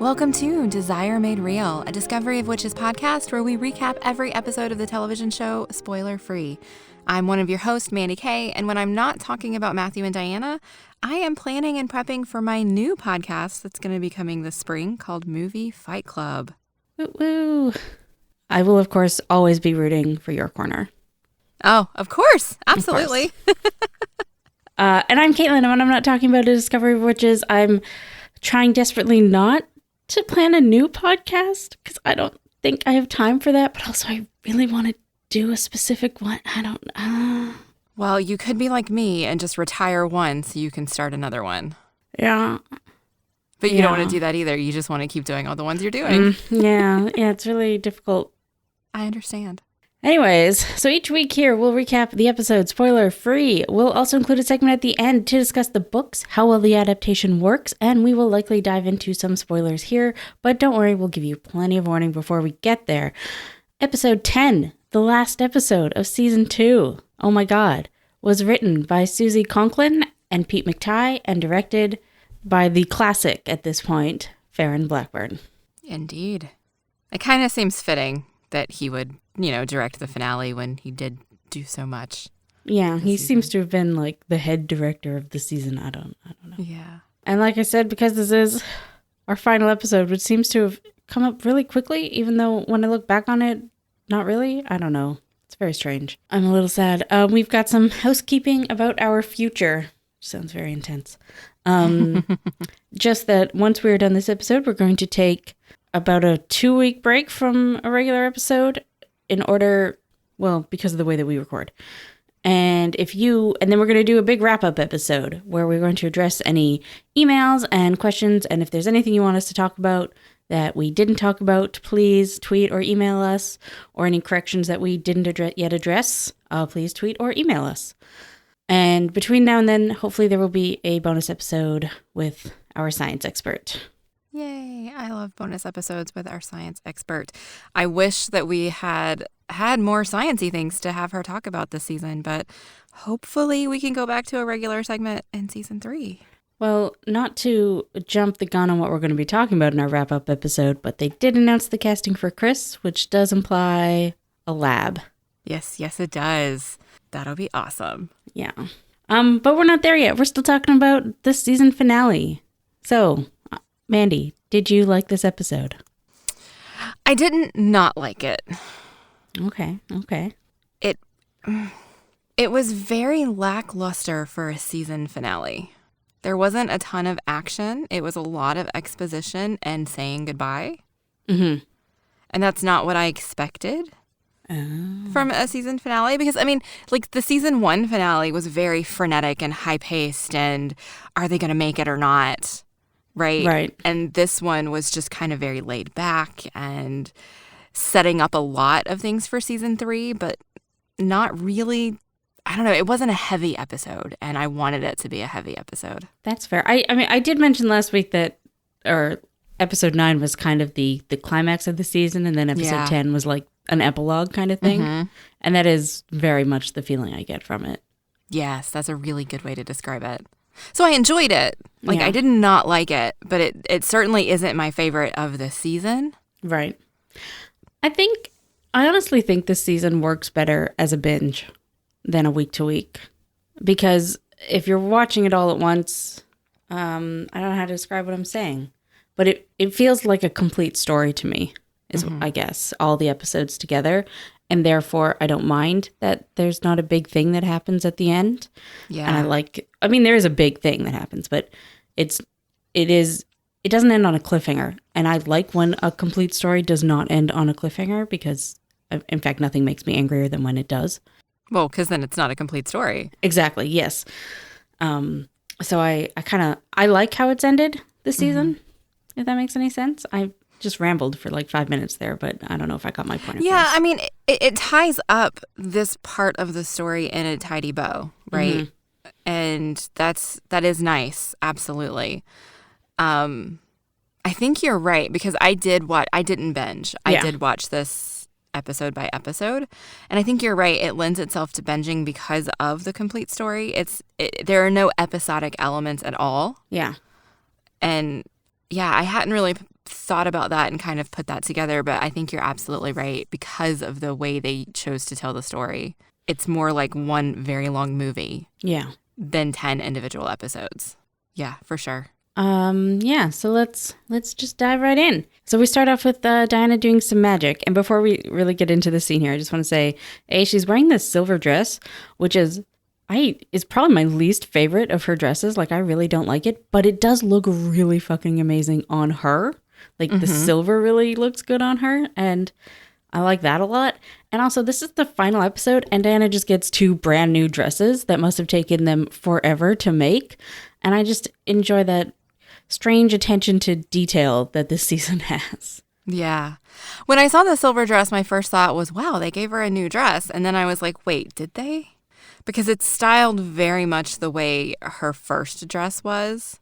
Welcome to Desire Made Real, a Discovery of Witches podcast where we recap every episode of the television show spoiler-free. I'm one of your hosts, Mandy Kay, and when I'm not talking about Matthew and Diana, I am planning and prepping for my new podcast that's going to be coming this spring called Movie Fight Club. Woo woo. I will, of course, always be rooting for your corner. Oh, of course. Absolutely. Of course. And I'm Caitlin, and when I'm not talking about a Discovery of Witches, I'm trying desperately not to plan a new podcast because I don't think I have time for that, but also I really want to do a specific one. I don't. Well, you could be like me and just retire one so you can start another one. Yeah. But you don't want to do that either. You just want to keep doing all the ones you're doing. Yeah, it's really difficult. I understand. Anyways, so each week here, we'll recap the episode spoiler-free. We'll also include a segment at the end to discuss the books, how well the adaptation works, and we will likely dive into some spoilers here, but don't worry, we'll give you plenty of warning before we get there. Episode 10, the last episode of Season 2, oh my god, was written by Susie Conklin and Pete McTighe and directed by the classic at this point, Farron Blackburn. Indeed. It kind of seems fitting that he would, direct the finale when he did do so much. Yeah, he seems to have been like the head director of the season. I don't know. Yeah. And like I said, because this is our final episode, which seems to have come up really quickly, even though when I look back on it, not really. I don't know. It's very strange. I'm a little sad. We've got some housekeeping about our future. Sounds very intense. Just that once we're done this episode, we're going to take about a 2-week break from a regular episode in order, well, because of the way that we record. And then we're going to do a big wrap-up episode where we're going to address any emails and questions. And if there's anything you want us to talk about that we didn't talk about, please tweet or email us. Or any corrections that we didn't yet address, please tweet or email us. And between now and then, hopefully there will be a bonus episode with our science expert. Yay, I love bonus episodes with our science expert. I wish that we had more sciencey things to have her talk about this season, but hopefully we can go back to a regular segment in season 3. Well, not to jump the gun on what we're going to be talking about in our wrap-up episode, but they did announce the casting for Chris, which does imply a lab. Yes, it does. That'll be awesome. Yeah. But we're not there yet. We're still talking about the season finale. So, Mandy, did you like this episode? I didn't not like it. Okay. It was very lackluster for a season finale. There wasn't a ton of action. It was a lot of exposition and saying goodbye. Mm-hmm. And that's not what I expected from a season finale. Because, the season 1 finale was very frenetic and high-paced and are they going to make it or not? Right. And this one was just kind of very laid back and setting up a lot of things for season 3, but not really. I don't know. It wasn't a heavy episode, and I wanted it to be a heavy episode. That's fair. I did mention last week that, or episode 9 was kind of the climax of the season, and then episode 10 was like an epilogue kind of thing. Mm-hmm. And that is very much the feeling I get from it. Yes, that's a really good way to describe it. So I enjoyed it. I did not like it, but it certainly isn't my favorite of the season. Right. I honestly think this season works better as a binge than a week to week. Because if you're watching it all at once, I don't know how to describe what I'm saying, but it feels like a complete story to me, is I guess, all the episodes together. And therefore, I don't mind that there's not a big thing that happens at the end. Yeah. And there is a big thing that happens, but it doesn't end on a cliffhanger. And I like when a complete story does not end on a cliffhanger because, in fact, nothing makes me angrier than when it does. Well, because then it's not a complete story. Exactly, yes. So I like how it's ended this season, if that makes any sense. I just rambled for like 5 minutes there, but I don't know if I got my point across. Yeah, it ties up this part of the story in a tidy bow, right? Mm-hmm. And that is nice, absolutely. I think you're right, because I didn't binge. I did watch this episode by episode, and I think you're right. It lends itself to binging because of the complete story. There are no episodic elements at all. Yeah. And yeah, I hadn't really thought about that and kind of put that together, but I think you're absolutely right because of the way they chose to tell the story. It's more like one very long movie. Yeah. Than 10 individual episodes. Yeah, for sure. So let's just dive right in. So we start off with Diana doing some magic. And before we really get into the scene here, I just want to say, she's wearing this silver dress, which is probably my least favorite of her dresses. Like, I really don't like it, but it does look really fucking amazing on her. Like, the silver really looks good on her, and I like that a lot. And also, this is the final episode, and Diana just gets 2 brand new dresses that must have taken them forever to make. And I just enjoy that strange attention to detail that this season has. Yeah. When I saw the silver dress, my first thought was, wow, they gave her a new dress. And then I was like, wait, did they? Because it's styled very much the way her first dress was,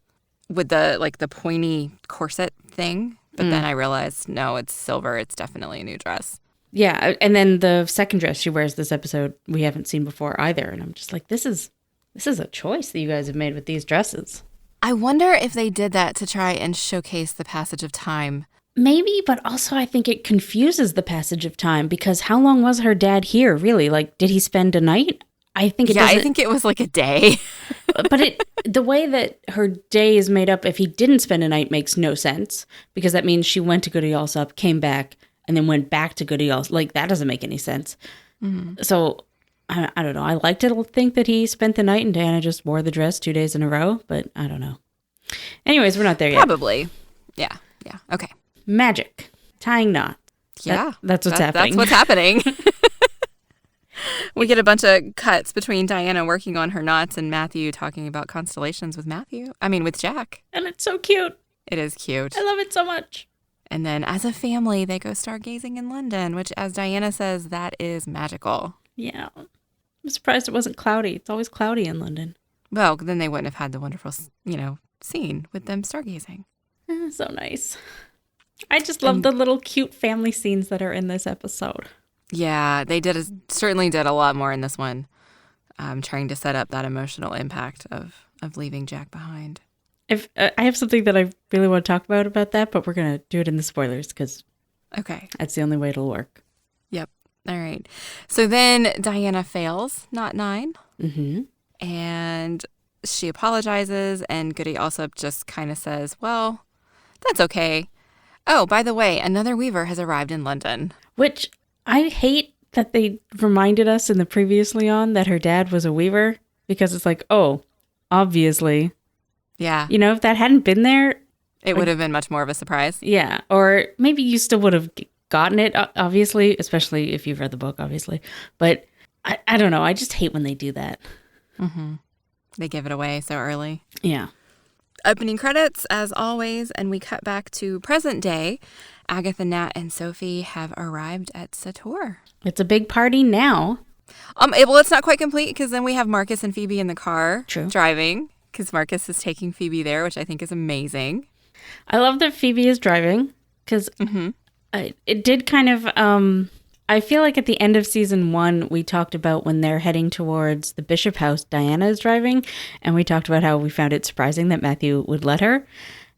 with the pointy corset thing. But then I realized, no, it's silver. It's definitely a new dress. Yeah, and then the second dress she wears this episode, we haven't seen before either. And I'm just like, this is a choice that you guys have made with these dresses. I wonder if they did that to try and showcase the passage of time. Maybe, but also I think it confuses the passage of time, because how long was her dad here, really? Like, did he spend a night? I think I think it was like a day. But the way that her day is made up, if he didn't spend a night, makes no sense, because that means she went to Goody Allsup, came back, and then went back to Goody Allsup. Like, that doesn't make any sense. Mm-hmm. So, I don't know. I like to think that he spent the night and Diana just wore the dress 2 days in a row, but I don't know. Anyways, we're not there yet. Probably. Yeah. Okay. Magic. Tying knots. Yeah. That's what's happening. That's what's happening. We get a bunch of cuts between Diana working on her knots and Matthew talking about constellations with Jack. And it's so cute. It is cute. I love it so much. And then as a family, they go stargazing in London, which, as Diana says, that is magical. Yeah. I'm surprised it wasn't cloudy. It's always cloudy in London. Well, then they wouldn't have had the wonderful, scene with them stargazing. So nice. I just love the little cute family scenes that are in this episode. Yeah, they certainly did a lot more in this one, trying to set up that emotional impact of leaving Jack behind. If I have something that I really want to talk about that, but we're going to do it in the spoilers because that's the only way it'll work. Yep. All right. So then Diana fails, not 9. Mm-hmm. And she apologizes, and Goody Allsup just kind of says, well, that's okay. Oh, by the way, another Weaver has arrived in London. Which I hate that they reminded us in the previously on that her dad was a Weaver, because it's like, oh, obviously. Yeah. If that hadn't been there, it would have been much more of a surprise. Yeah. Or maybe you still would have gotten it, obviously, especially if you've read the book, obviously. But I don't know. I just hate when they do that. Mm-hmm. They give it away so early. Yeah. Opening credits, as always, and we cut back to present day. Agatha, Nat, and Sophie have arrived at Sator. It's a big party now. Well, it's not quite complete, because then we have Marcus and Phoebe in the car driving, because Marcus is taking Phoebe there, which I think is amazing. I love that Phoebe is driving, because it did kind of... I feel like at the end of season 1, we talked about when they're heading towards the Bishop house, Diana is driving, and we talked about how we found it surprising that Matthew would let her.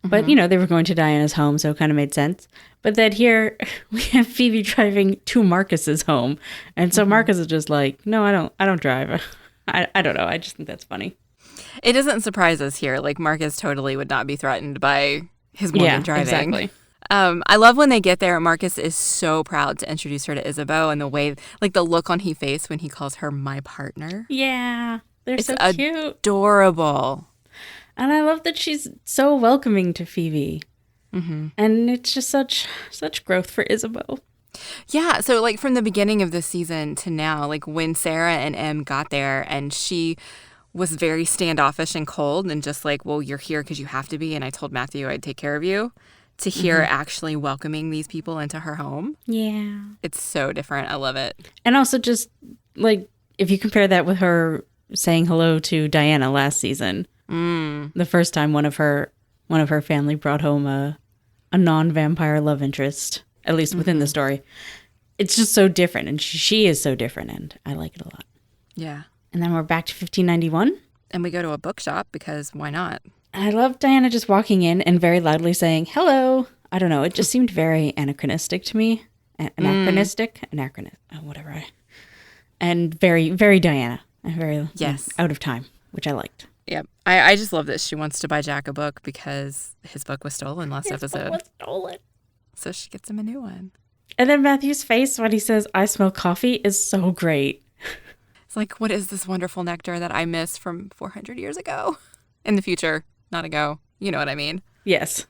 But, they were going to Diana's home, so it kind of made sense. But then here, we have Phoebe driving to Marcus's home. And so Marcus is just like, no, I don't drive. I don't know. I just think that's funny. It doesn't surprise us here. Like, Marcus totally would not be threatened by his woman driving. Exactly. I love when they get there. Marcus is so proud to introduce her to Isabeau, and the way, like, the look on his face when he calls her my partner. Yeah, they're so cute. It's adorable. And I love that she's so welcoming to Phoebe. Mm-hmm. And it's just such growth for Isabeau. Yeah, so, like, from the beginning of this season to now, like, when Sarah and Em got there, and she was very standoffish and cold and just like, well, you're here because you have to be, and I told Matthew I'd take care of you. To hear actually welcoming these people into her home. Yeah. It's so different. I love it. And also just, like, if you compare that with her saying hello to Diana last season, the first time one of her family brought home a non-vampire love interest, at least within the story. It's just so different, and she is so different, and I like it a lot. Yeah. And then we're back to 1591. And we go to a bookshop because why not? I love Diana just walking in and very loudly saying, hello, I don't know. It just seemed very anachronistic to me. Whatever. And very, very Diana. And very out of time, which I liked. Yep. I just love that she wants to buy Jack a book because his book was stolen last episode. His book was stolen. So she gets him a new one. And then Matthew's face when he says, "I smell coffee," is so great. It's like, what is this wonderful nectar that I miss from 400 years ago? In the future, not ago. You know what I mean? Yes.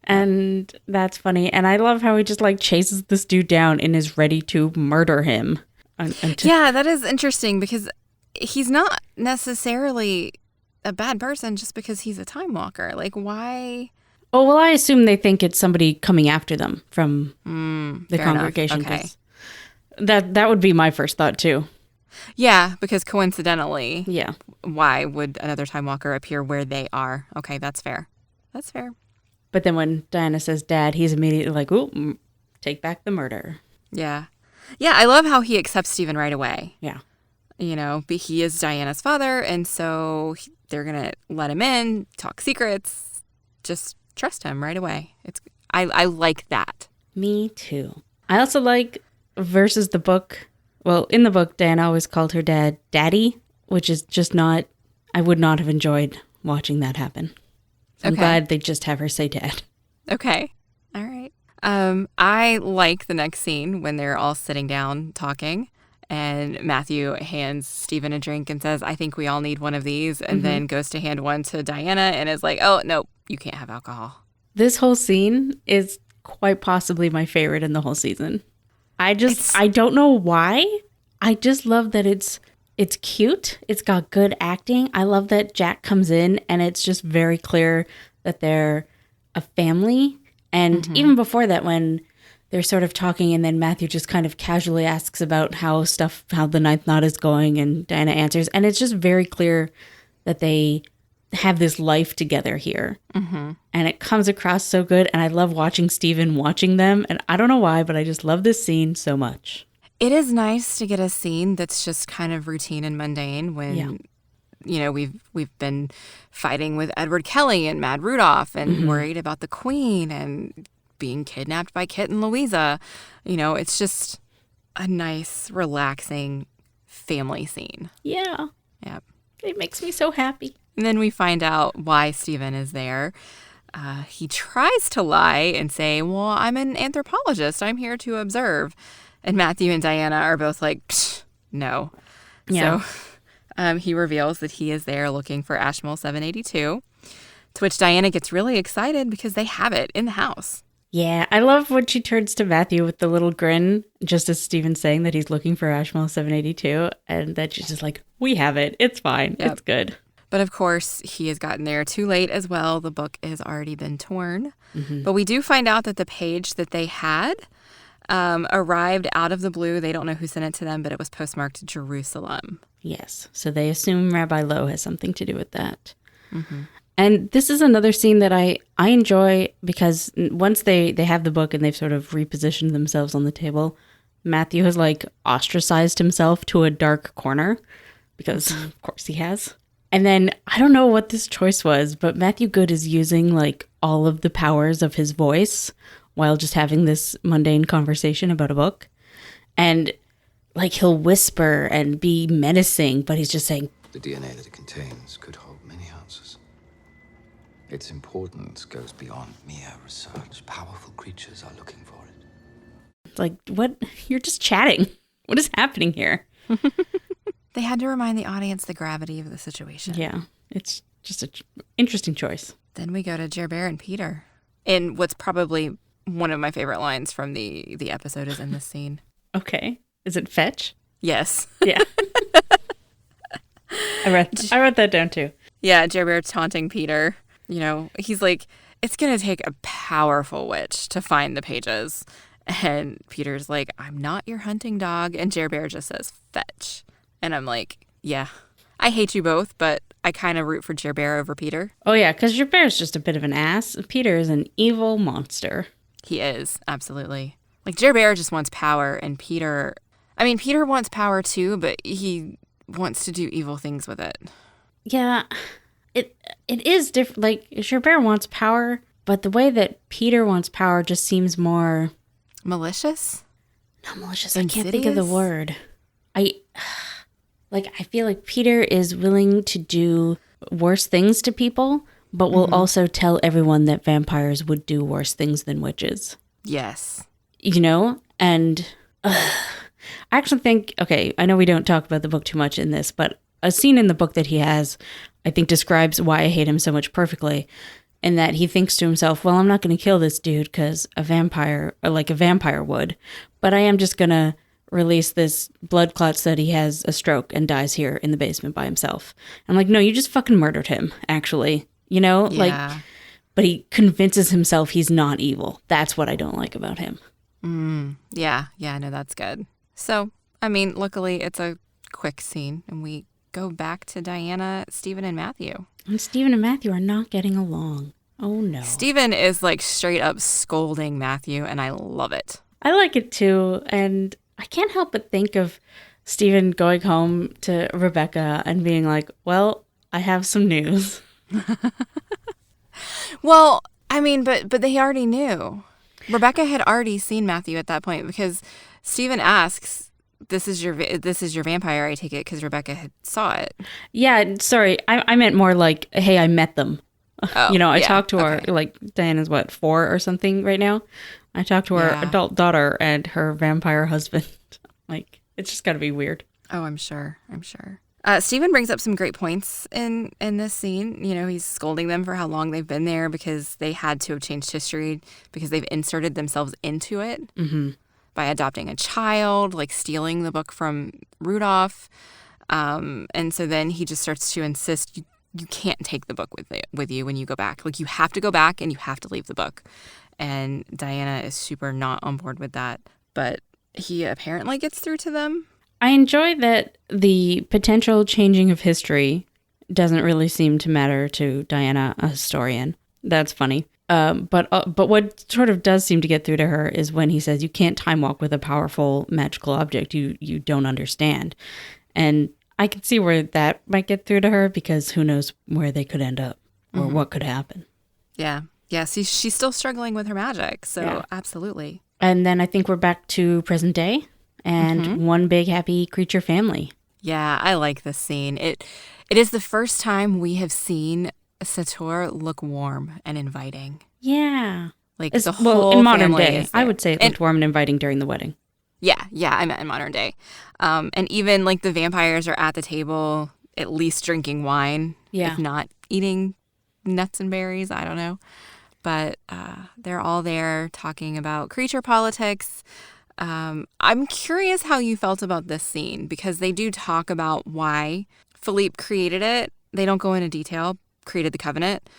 And that's funny. And I love how he just like chases this dude down and is ready to murder him. Yeah, that is interesting because he's not necessarily a bad person just because he's a time walker. Like, why? Oh, well, I assume they think it's somebody coming after them from the congregation. Okay. That would be my first thought, too. Yeah, because coincidentally, why would another time walker appear where they are? Okay, that's fair. That's fair. But then when Diana says dad, he's immediately like, ooh, take back the murder. Yeah. Yeah, I love how he accepts Stephen right away. Yeah. You know, but he is Diana's father, and so they're going to let him in, talk secrets, just trust him right away. I like that. Me too. I also like versus the book. Well, in the book, Diana always called her dad Daddy, which is just not, I would not have enjoyed watching that happen. So I'm glad they just have her say dad. Okay. All right. I like the next scene when they're all sitting down talking. And Matthew hands Stephen a drink and says, "I think we all need one of these," and then goes to hand one to Diana and is like, "Oh, no, you can't have alcohol." This whole scene is quite possibly my favorite in the whole season. I don't know why. I just love that it's cute. It's got good acting. I love that Jack comes in and it's just very clear that they're a family. And even before that, when they're sort of talking and then Matthew just kind of casually asks about how the ninth knot is going and Diana answers. And it's just very clear that they have this life together here. And it comes across so good. And I love watching Stephen watching them. And I don't know why, but I just love this scene so much. It is nice to get a scene that's just kind of routine and mundane when, you know, we've been fighting with Edward Kelly and Mad Rudolph and worried about the Queen and being kidnapped by Kit and Louisa. You know, it's just a nice, relaxing family scene. Yeah. Yep. It makes me so happy. And then we find out why Stephen is there. He tries to lie and say, "Well, I'm an anthropologist. I'm here to observe." And Matthew and Diana are both like, no. Yeah. So he reveals that he is there looking for Ashmole 782, to which Diana gets really excited because they have it in the house. Yeah, I love when she turns to Matthew with the little grin, just as Stephen's saying that he's looking for Ashmole 782, and that she's just like, we have it. It's fine. Yep. It's good. But of course, he has gotten there too late as well. The book has already been torn. But we do find out that the page that they had arrived out of the blue. They don't know who sent it to them, but it was postmarked Jerusalem. Yes. So they assume Rabbi Lowe has something to do with that. And this is another scene that I enjoy because once they have the book and they've sort of repositioned themselves on the table, Matthew has like ostracized himself to a dark corner because of course he has. And then I don't know what this choice was, but Matthew Good is using like all of the powers of his voice while just having this mundane conversation about a book. And like he'll whisper and be menacing, but he's just saying, the DNA that it contains could hold many answers. Its importance goes beyond mere research. Powerful creatures are looking for it. It's like, what? You're just chatting. What is happening here? They had to remind the audience the gravity of the situation. Yeah, it's just an interesting choice. Then we go to Gerbert and Peter. And what's probably one of my favorite lines from the episode is in this scene. Okay. Is it fetch? Yes. Yeah. I wrote that down too. Yeah, Gerbert's taunting Peter. You know, he's like, it's going to take a powerful witch to find the pages. And Peter's like, I'm not your hunting dog. And Gerbert just says, fetch. And I'm like, yeah, I hate you both, but I kind of root for Gerbert over Peter. Oh, yeah, because Gerbert's just a bit of an ass. Peter is an evil monster. He is, absolutely. Like, Gerbert just wants power, and Peter wants power too, but he wants to do evil things with it. Yeah, it is different. Like, Gerbert wants power, But the way that Peter wants power just seems more... Malicious? Not malicious. I can't think of the word. I feel like Peter is willing to do worse things to people, but will also tell everyone that vampires would do worse things than witches. Yes. You know? And I actually think, okay, I know we don't talk about the book too much in this, but a scene in the book that he has, I think describes why I hate him so much perfectly. In that he thinks to himself, well, I'm not going to kill this dude because a vampire would, but I am just going to release this blood clot so that he has a stroke and dies here in the basement by himself. I'm like, no, you just fucking murdered him, actually. You know? Yeah. But he convinces himself he's not evil. That's what I don't like about him. Yeah, no, that's good. So, I mean, luckily it's a quick scene and we go back to Diana, Stephen, and Matthew. And Stephen and Matthew are not getting along. Oh, no. Stephen is like straight up scolding Matthew, and I love it. I like it too. And I can't help but think of Stephen going home to Rebecca and being like, well, I have some news. Well, I mean, but they already knew. Rebecca had already seen Matthew at that point because Stephen asks, this is your vampire, I take it, because Rebecca had saw it. Yeah, sorry. I meant more like, hey, I met them. Oh, you know, I talked to her, like, Diana's, 4 or something right now? I talked to her adult daughter and her vampire husband. Like, it's just got to be weird. Oh, I'm sure. Stephen brings up some great points in this scene. You know, he's scolding them for how long they've been there because they had to have changed history because they've inserted themselves into it by adopting a child, like stealing the book from Rudolph. And so then he just starts to insist you can't take the book with you when you go back. Like, you have to go back and you have to leave the book. And Diana is super not on board with that. But he apparently gets through to them. I enjoy that the potential changing of history doesn't really seem to matter to Diana, a historian. That's funny. But what sort of does seem to get through to her is when he says, you can't time walk with a powerful magical object you don't understand. And I can see where that might get through to her because who knows where they could end up or what could happen. Yeah. Yeah, she's still struggling with her magic, so absolutely. And then I think we're back to present day. And one big happy creature family. Yeah, I like this scene. It is the first time we have seen Sator look warm and inviting. Yeah. Like the whole in modern family day, I would say it looked warm and inviting during the wedding. Yeah, I meant in modern day. And even like the vampires are at the table, at least drinking wine, if not eating nuts and berries. I don't know. But they're all there talking about creature politics. I'm curious how you felt about this scene because they do talk about why Philippe created it. They don't go into detail, created the covenant.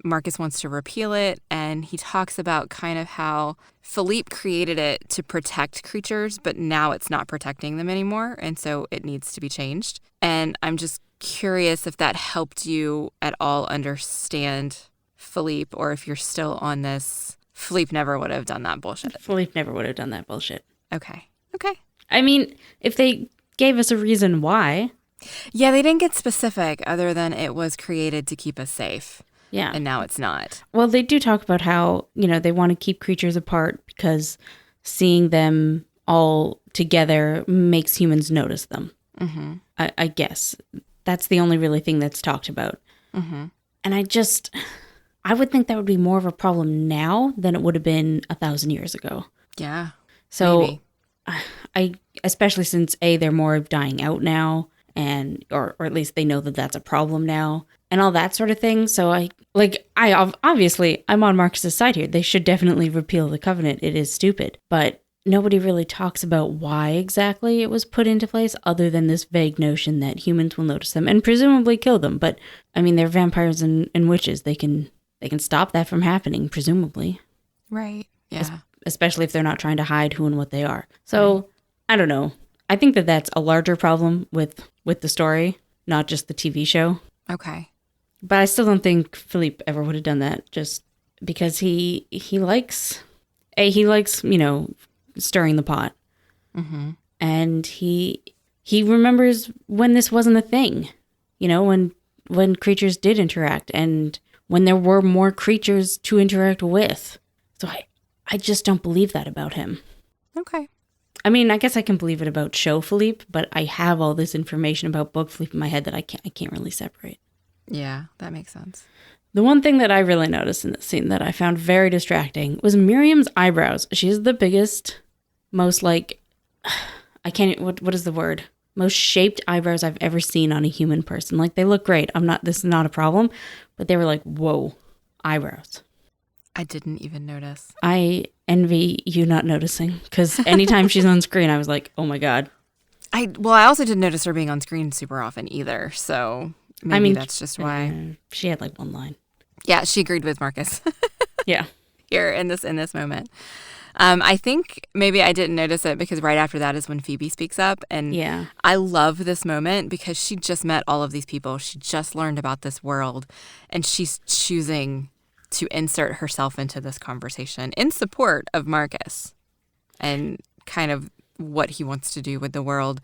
Marcus wants to repeal it. And he talks about kind of how Philippe created it to protect creatures, but now it's not protecting them anymore. And so it needs to be changed. And I'm just curious if that helped you at all understand Philippe or if you're still on this. Philippe never would have done that bullshit. Philippe never would have done that bullshit. Okay. I mean, if they gave us a reason why. Yeah, they didn't get specific other than it was created to keep us safe. Yeah. And now it's not. Well, they do talk about how, they want to keep creatures apart because seeing them all together makes humans notice them. I guess. That's the only really thing that's talked about. And I would think that would be more of a problem now than it would have been 1,000 years ago. Yeah. So maybe. Especially since they're more dying out now and, or at least they know that that's a problem now and all that sort of thing. So obviously I'm on Marcus's side here. They should definitely repeal the covenant. It is stupid, but nobody really talks about why exactly it was put into place other than this vague notion that humans will notice them and presumably kill them. But I mean, they're vampires and witches. They can stop that from happening, presumably. Right. Yeah. Especially if they're not trying to hide who and what they are. So, I don't know. I think that that's a larger problem with the story, not just the TV show. Okay. But I still don't think Philippe ever would have done that just because he likes, stirring the pot. And he remembers when this wasn't a thing, when creatures did interact and when there were more creatures to interact with. So I just don't believe that about him. Okay. I mean, I guess I can believe it about show Philippe, but I have all this information about book Philippe in my head that I can't really separate. Yeah, that makes sense. The one thing that I really noticed in this scene that I found very distracting was Miriam's eyebrows. She's the biggest, most like, what is the word? Most shaped eyebrows I've ever seen on a human person. Like, they look great. This is not a problem, but they were like, whoa, eyebrows. I didn't even notice. I envy you not noticing, because anytime she's on screen, I was like, oh my God. I also didn't notice her being on screen super often either, so maybe that's just why. She had like one line. Yeah, she agreed with Marcus. Yeah. Here in this moment. I think maybe I didn't notice it because right after that is when Phoebe speaks up. And yeah. I love this moment because she just met all of these people. She just learned about this world. And she's choosing to insert herself into this conversation in support of Marcus and kind of what he wants to do with the world.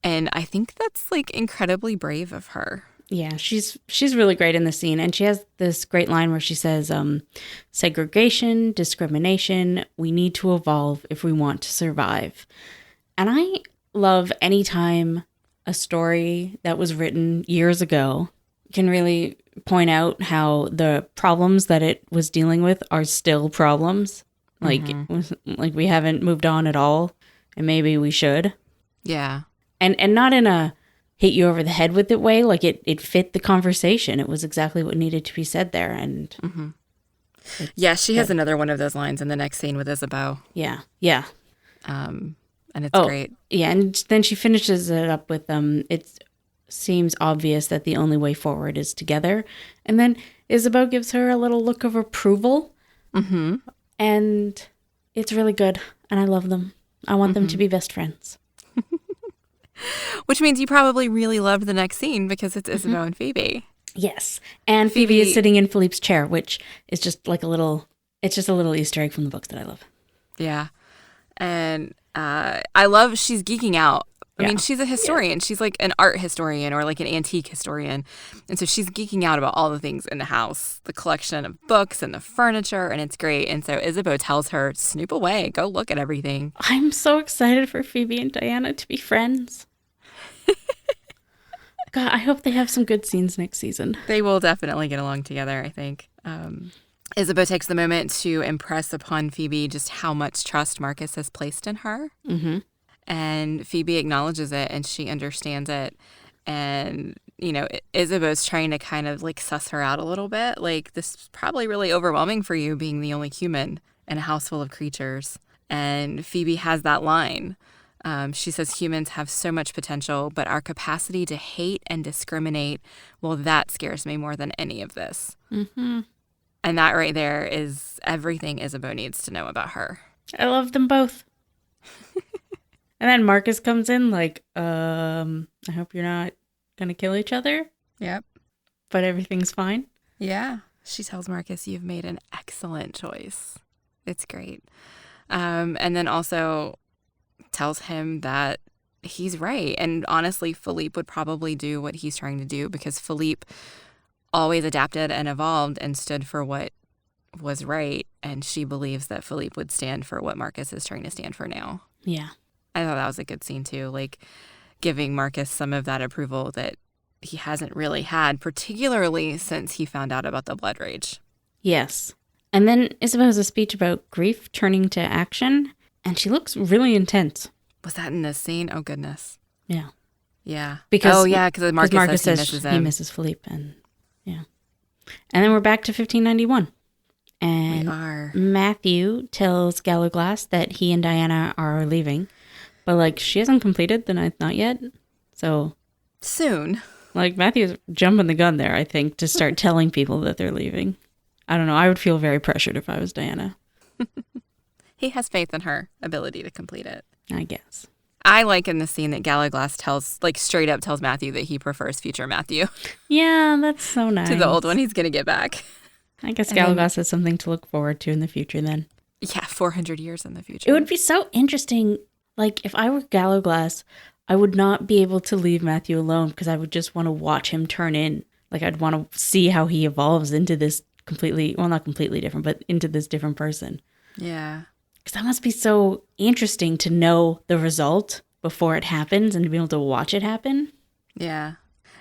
And I think that's like incredibly brave of her. Yeah, she's really great in the scene. And she has this great line where she says, segregation, discrimination, we need to evolve if we want to survive. And I love any time a story that was written years ago can really point out how the problems that it was dealing with are still problems. Like, like we haven't moved on at all, and maybe we should. Yeah. And not in a hit you over the head with it way. Like, it fit the conversation. It was exactly what needed to be said there. And yeah, she has another one of those lines in the next scene with Isabeau. Yeah. And it's great. Yeah, and then she finishes it up with it seems obvious that the only way forward is together. And then Isabeau gives her a little look of approval. Mm-hmm. And it's really good. And I love them. I want them to be best friends. Which means you probably really loved the next scene because it's Isabeau and Phoebe. Yes. And Phoebe is sitting in Philippe's chair, which is just like it's just a little Easter egg from the books that I love. Yeah. And I love, she's geeking out. I mean, she's a historian. Yeah. She's like an art historian or like an antique historian. And so she's geeking out about all the things in the house, the collection of books and the furniture, and it's great. And so Isabeau tells her, snoop away, go look at everything. I'm so excited for Phoebe and Diana to be friends. God, I hope they have some good scenes next season. They will definitely get along together, I think. Isabeau takes the moment to impress upon Phoebe just how much trust Marcus has placed in her. Mm-hmm. And Phoebe acknowledges it and she understands it. And, you know, Isabeau's trying to kind of like suss her out a little bit. Like, this is probably really overwhelming for you being the only human in a house full of creatures. And Phoebe has that line. She says humans have so much potential, but our capacity to hate and discriminate, well, that scares me more than any of this. Mm-hmm. And that right there is everything Isabeau needs to know about her. I love them both. And then Marcus comes in like, I hope you're not going to kill each other. Yep. But everything's fine. Yeah. She tells Marcus, you've made an excellent choice. It's great. And then also tells him that he's right. And honestly, Philippe would probably do what he's trying to do because Philippe always adapted and evolved and stood for what was right. And she believes that Philippe would stand for what Marcus is trying to stand for now. Yeah. I thought that was a good scene too, like giving Marcus some of that approval that he hasn't really had, particularly since he found out about the blood rage. Yes. And then Isabeau has a speech about grief turning to action, and she looks really intense. Was that in this scene? Oh, goodness. Yeah. Yeah. Because Marcus says he misses Philippe, and yeah. And then we're back to 1591. And we are. Matthew tells Gallowglass that he and Diana are leaving. But, like, she hasn't completed the ninth knot yet. So. Soon. Like, Matthew's jumping the gun there, I think, to start telling people that they're leaving. I don't know. I would feel very pressured if I was Diana. He has faith in her ability to complete it. I guess. I like in the scene that Gallowglass straight up tells Matthew that he prefers future Matthew. Yeah, that's so nice. To the old one he's going to get back. I guess Gallowglass has something to look forward to in the future then. Yeah, 400 years in the future. It would be so interesting. Like, if I were Gallowglass, I would not be able to leave Matthew alone because I would just want to watch him turn in Like, I'd want to see how he evolves into this completely, well, not completely different, but into this different person. Yeah. Because that must be so interesting to know the result before it happens and to be able to watch it happen. Yeah.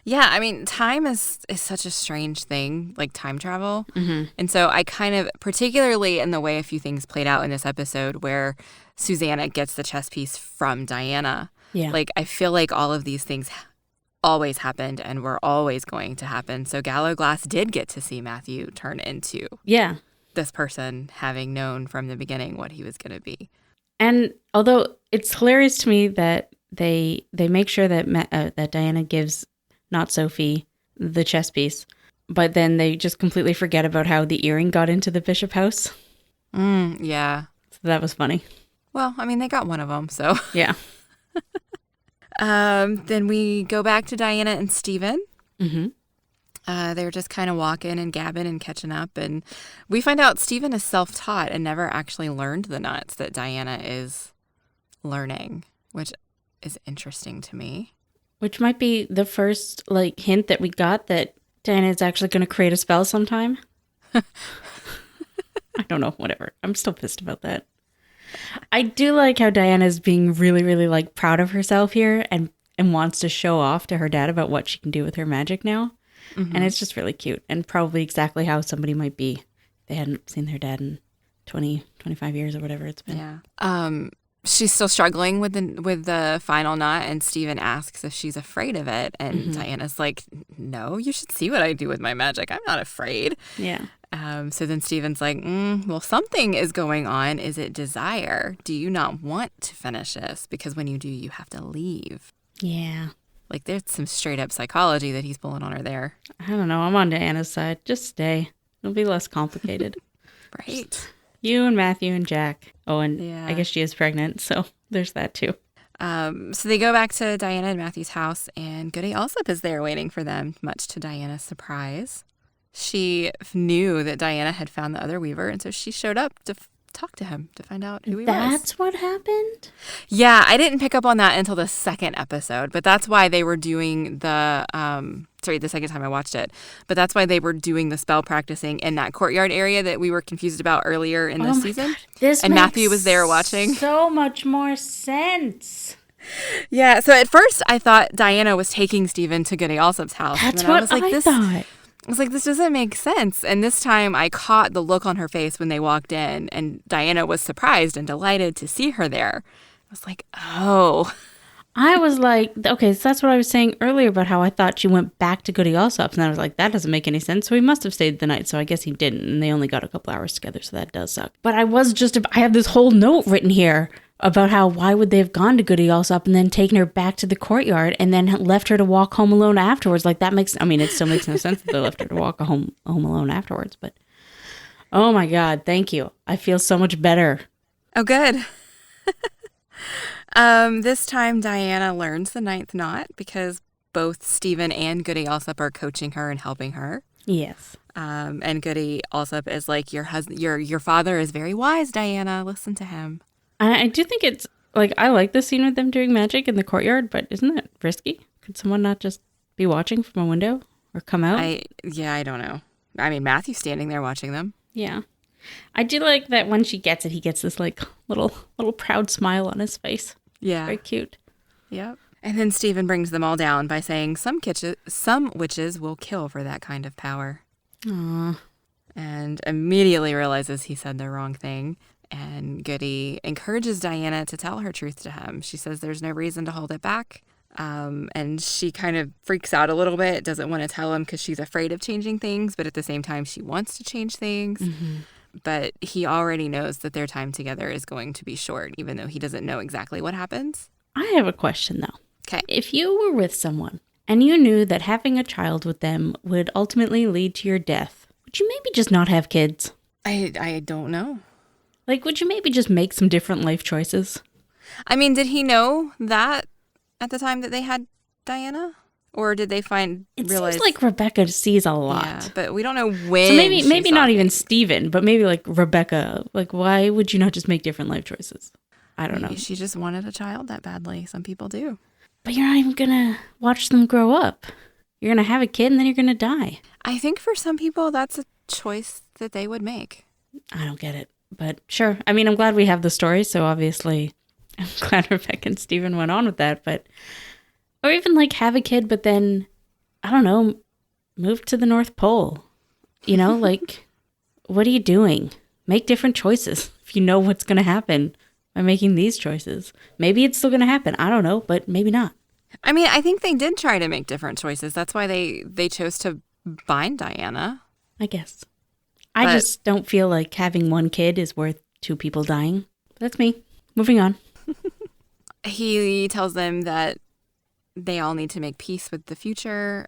Yeah, I mean, time is such a strange thing, like time travel. Mm-hmm. And so I kind of, particularly in the way a few things played out in this episode where Susanna gets the chess piece from Diana. Yeah. Like, I feel like all of these things always happened and were always going to happen. So Gallowglass did get to see Matthew turn into this person, having known from the beginning what he was going to be. And although it's hilarious to me that they make sure that that Diana gives not Sophie the chess piece, but then they just completely forget about how the earring got into the Bishop house. Yeah. So that was funny. Well, I mean, they got one of them, so. Yeah. Then we go back to Diana and Stephen. Mm-hmm. They're just kind of walking and gabbing and catching up. And we find out Stephen is self-taught and never actually learned the nuts that Diana is learning, which is interesting to me. Which might be the first hint that we got that Diana is actually going to create a spell sometime. I don't know, whatever. I'm still pissed about that. I do like how Diana is being really, really proud of herself here and wants to show off to her dad about what she can do with her magic now. Mm-hmm. And it's just really cute and probably exactly how somebody might be if they hadn't seen their dad in 20, 25 years or whatever it's been. Yeah. She's still struggling with the final knot, and Stephen asks if she's afraid of it, and mm-hmm. Diana's like, "No, you should see what I do with my magic. I'm not afraid." Yeah. So then Stephen's like, "Well, something is going on. Is it desire? Do you not want to finish this? Because when you do, you have to leave." Yeah. Like, there's some straight up psychology that he's pulling on her there. I don't know. I'm on Diana's side. Just stay. It'll be less complicated. Right. You and Matthew and Jack. Oh, and I guess she is pregnant, so there's that too. So they go back to Diana and Matthew's house, and Goody Alsop is there waiting for them, much to Diana's surprise. She knew that Diana had found the other Weaver, and so she showed up to talk to him to find out who he was. That's what happened? Yeah, I didn't pick up on that until the second episode, but that's why they were doing the second time I watched it. But that's why they were doing the spell practicing in that courtyard area that we were confused about earlier in this season. And Matthew was there watching. So much more sense. Yeah, so at first I thought Diana was taking Stephen to Goody Alsop's house. That's what I thought. I was like, this doesn't make sense. And this time I caught the look on her face when they walked in, and Diana was surprised and delighted to see her there. I was like, oh. I was like, okay, so that's what I was saying earlier about how I thought she went back to Goody Alsop's, and I was like, that doesn't make any sense. So he must have stayed the night, so I guess he didn't, and they only got a couple hours together, so that does suck. But I have this whole note written here about how why would they have gone to Goody Alsop and then taken her back to the courtyard and then left her to walk home alone afterwards. Like, it still makes no sense that they left her to walk home alone afterwards, but oh my God, thank you. I feel so much better. Oh, good. This time Diana learns the ninth knot because both Stephen and Goody Alsop are coaching her and helping her. Yes. And Goody Alsop is like, your father is very wise, Diana. Listen to him. I do think it's I like the scene with them doing magic in the courtyard, but isn't it risky? Could someone not just be watching from a window or come out? I don't know. I mean, Matthew's standing there watching them. Yeah. I do like that when she gets it, he gets this little proud smile on his face. Yeah. Very cute. Yep. And then Stephen brings them all down by saying some witches will kill for that kind of power. Aww. And immediately realizes he said the wrong thing. And Goody encourages Diana to tell her truth to him. She says there's no reason to hold it back. And she kind of freaks out a little bit, doesn't want to tell him because she's afraid of changing things. But at the same time, she wants to change things. Mm-hmm. But he already knows that their time together is going to be short, even though he doesn't know exactly what happens. I have a question, though. Okay. If you were with someone and you knew that having a child with them would ultimately lead to your death, would you maybe just not have kids? I don't know. Would you maybe just make some different life choices? I mean, did he know that at the time that they had Diana? Or did they realize? Seems like Rebecca sees a lot. Yeah, but we don't know when. So maybe not even Stephen, but maybe Rebecca. Why would you not just make different life choices? I don't know. She just wanted a child that badly. Some people do. But you're not even going to watch them grow up. You're going to have a kid and then you're going to die. I think for some people, that's a choice that they would make. I don't get it, but sure. I mean, I'm glad we have the story, so obviously I'm glad Rebecca and Stephen went on with that, but, or even like have a kid, but then, I don't know, move to the North Pole. You know, like, what are you doing? Make different choices if you know what's going to happen by making these choices. Maybe it's still going to happen. I don't know, but maybe not. I mean, I think they did try to make different choices. That's why they chose to bind Diana. I guess. I just don't feel like having one kid is worth two people dying. That's me. Moving on. He tells them that they all need to make peace with the future.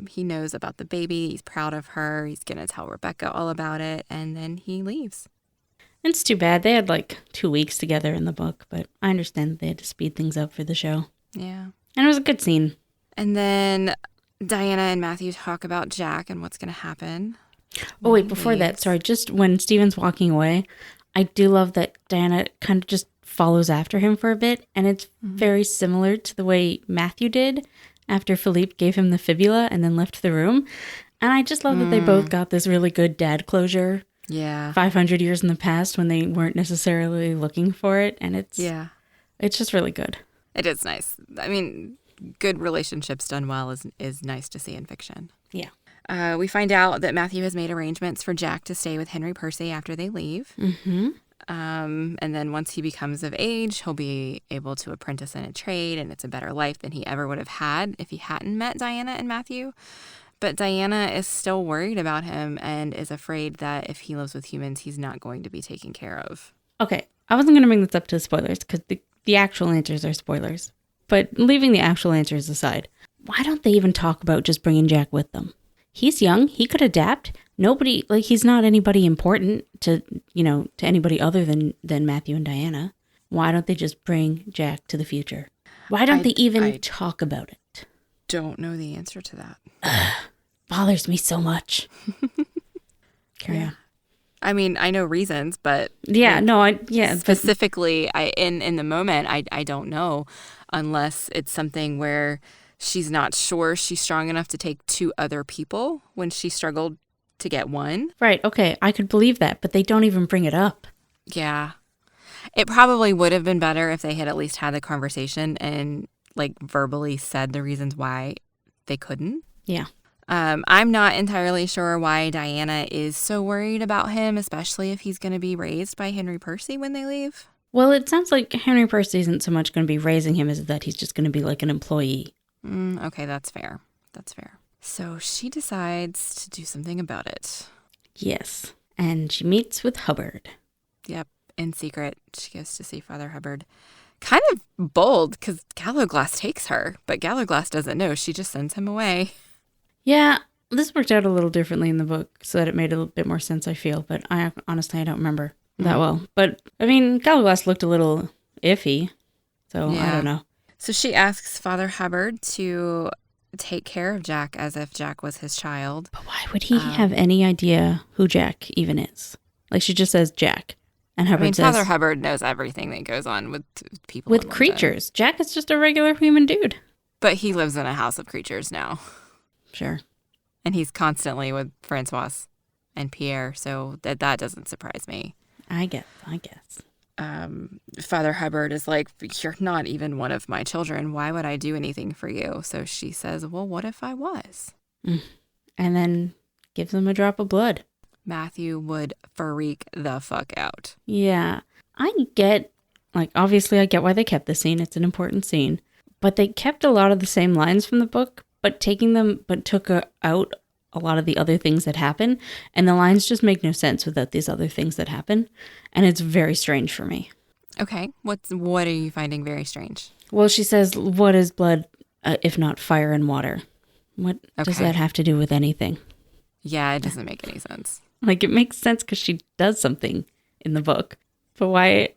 He knows about the baby. He's proud of her. He's going to tell Rebecca all about it. And then he leaves. It's too bad. They had like 2 weeks together in the book, but I understand they had to speed things up for the show. Yeah. And it was a good scene. And then Diana and Matthew talk about Jack and what's going to happen. Oh, wait, before that, sorry, just when Stephen's walking away, I do love that Diana kind of just follows after him for a bit, and it's very similar to the way Matthew did after Philippe gave him the fibula and then left the room. And I just love that they both got this really good dad closure. Yeah. 500 years in the past when they weren't necessarily looking for it, and it's just really good. It is nice. I mean, good relationships done well is nice to see in fiction. Yeah. We find out that Matthew has made arrangements for Jack to stay with Henry Percy after they leave. Mm-hmm. And then once he becomes of age, he'll be able to apprentice in a trade, and it's a better life than he ever would have had if he hadn't met Diana and Matthew. But Diana is still worried about him and is afraid that if he lives with humans, he's not going to be taken care of. Okay, I wasn't going to bring this up to spoilers because the actual answers are spoilers. But leaving the actual answers aside, why don't they even talk about just bringing Jack with them? He's young. He could adapt. Nobody, like, he's not anybody important to anybody other than Matthew and Diana. Why don't they just bring Jack to the future? Why don't they even talk about it? Don't know the answer to that. Bothers me so much. Carry on. I mean, I know reasons, but specifically, in the moment, I don't know, unless it's something where she's not sure she's strong enough to take two other people when she struggled to get one. Right. Okay. I could believe that, but they don't even bring it up. Yeah. It probably would have been better if they had at least had the conversation and like verbally said the reasons why they couldn't. Yeah. I'm not entirely sure why Diana is so worried about him, especially if he's going to be raised by Henry Percy when they leave. Well, it sounds like Henry Percy isn't so much going to be raising him as that he's just going to be like an employee. Okay, that's fair. That's fair. So she decides to do something about it. Yes. And she meets with Hubbard. Yep. In secret, she goes to see Father Hubbard. Kind of bold because Gallowglass takes her, but Gallowglass doesn't know. She just sends him away. Yeah, this worked out a little differently in the book so that it made a little bit more sense, I feel. But I honestly don't remember that well. But, I mean, Gallowglass looked a little iffy, so I don't know. So she asks Father Hubbard to take care of Jack as if Jack was his child. But why would he have any idea who Jack even is? Like, she just says Jack. And Hubbard says, Father Hubbard knows everything that goes on with people. With creatures. Jack is just a regular human dude. But he lives in a house of creatures now. Sure. And he's constantly with Francois and Pierre, so that doesn't surprise me. I guess. Father Hubbard is like, you're not even one of my children. Why would I do anything for you? So she says, well, what if I was? And then gives him a drop of blood. Matthew would freak the fuck out. Yeah. I get why they kept the scene. It's an important scene. But they kept a lot of the same lines from the book, but took out a lot of the other things that happen. And the lines just make no sense without these other things that happen. And it's very strange for me. Okay. What are you finding very strange? Well, she says, what is blood if not fire and water? What does that have to do with anything? Yeah, it doesn't make any sense. Like, it makes sense because she does something in the book. But why?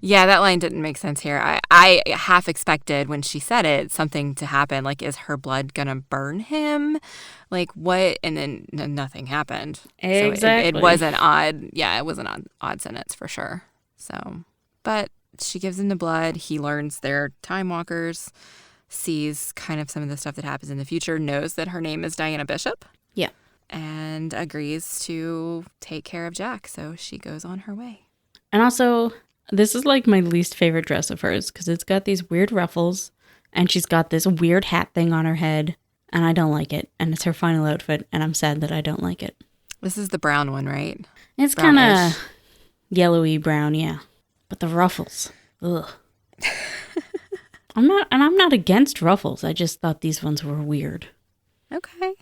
Yeah, that line didn't make sense here. I half expected when she said it, something to happen. Like, is her blood going to burn him? Like, what? And then nothing happened. Exactly. So it was an odd, it was an odd sentence for sure. So, but she gives him the blood. He learns they're time walkers. sees kind of some of the stuff that happens in the future, knows that her name is Diana Bishop. Yeah. And agrees to take care of Jack. So she goes on her way. And also, this is like my least favorite dress of hers because it's got these weird ruffles and she's got this weird hat thing on her head and I don't like it. And it's her final outfit and I'm sad that I don't like it. This is the brown one, right? It's kind of yellowy brown, yeah. But the ruffles, ugh. I'm not against ruffles. I just thought these ones were weird. Okay.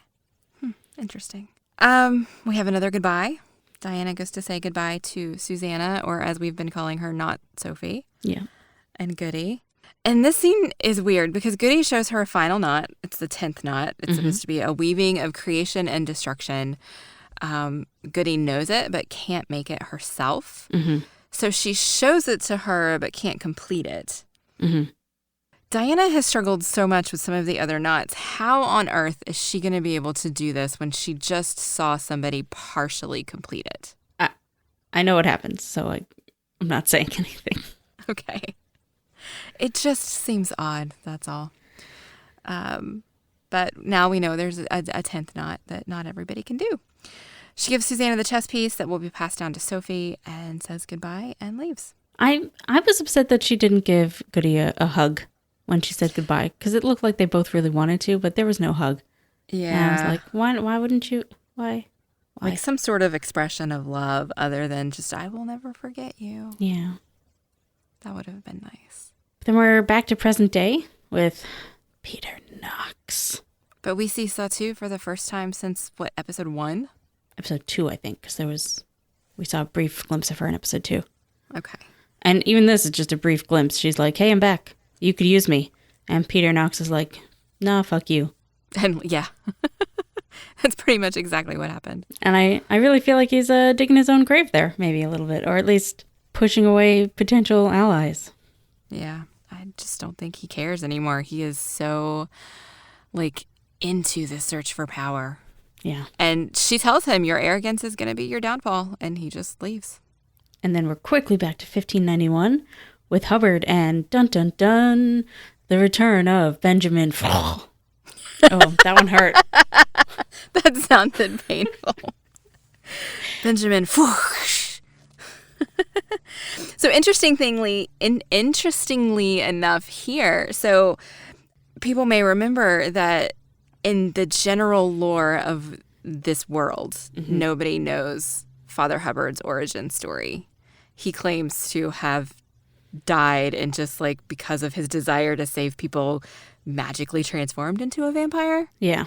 Interesting. We have another goodbye. Diana goes to say goodbye to Susanna, or as we've been calling her, not Sophie. Yeah. And Goody. And this scene is weird because Goody shows her a final knot. It's the 10th knot. It's supposed to be a weaving of creation and destruction. Goody knows it, but can't make it herself. So she shows it to her, but can't complete it. Diana has struggled so much with some of the other knots. How on earth is she going to be able to do this when she just saw somebody partially complete it? I know what happens, so I'm not saying anything. Okay. It just seems odd, that's all. But now we know there's a 10th knot that not everybody can do. She gives Susanna the chess piece that will be passed down to Sophie and says goodbye and leaves. I was upset that she didn't give Goody a hug when she said goodbye because it looked like they both really wanted to, but there was no hug. Yeah. And I was like, why wouldn't you? Why? Like some sort of expression of love other than just, I will never forget you. Yeah. That would have been nice. Then we're back to present day with Peter Knox. But we see Satu for the first time since, what, episode 1? Episode 2, I think, because we saw a brief glimpse of her in episode 2. Okay. And even this is just a brief glimpse. She's like, hey, I'm back. You could use me. And Peter Knox is like, nah, fuck you. And yeah, that's pretty much exactly what happened. And I really feel like he's digging his own grave there, maybe a little bit, or at least pushing away potential allies. Yeah, I just don't think he cares anymore. He is so, into the search for power. Yeah. And she tells him, your arrogance is going to be your downfall, and he just leaves. And then we're quickly back to 1591 with Hubbard and dun dun dun, the return of Benjamin. Oh, that one hurt. That sounded painful. Benjamin. So interestingly enough here, so people may remember that in the general lore of this world, nobody knows Father Hubbard's origin story. He claims to have died and just because of his desire to save people, magically transformed into a vampire. Yeah.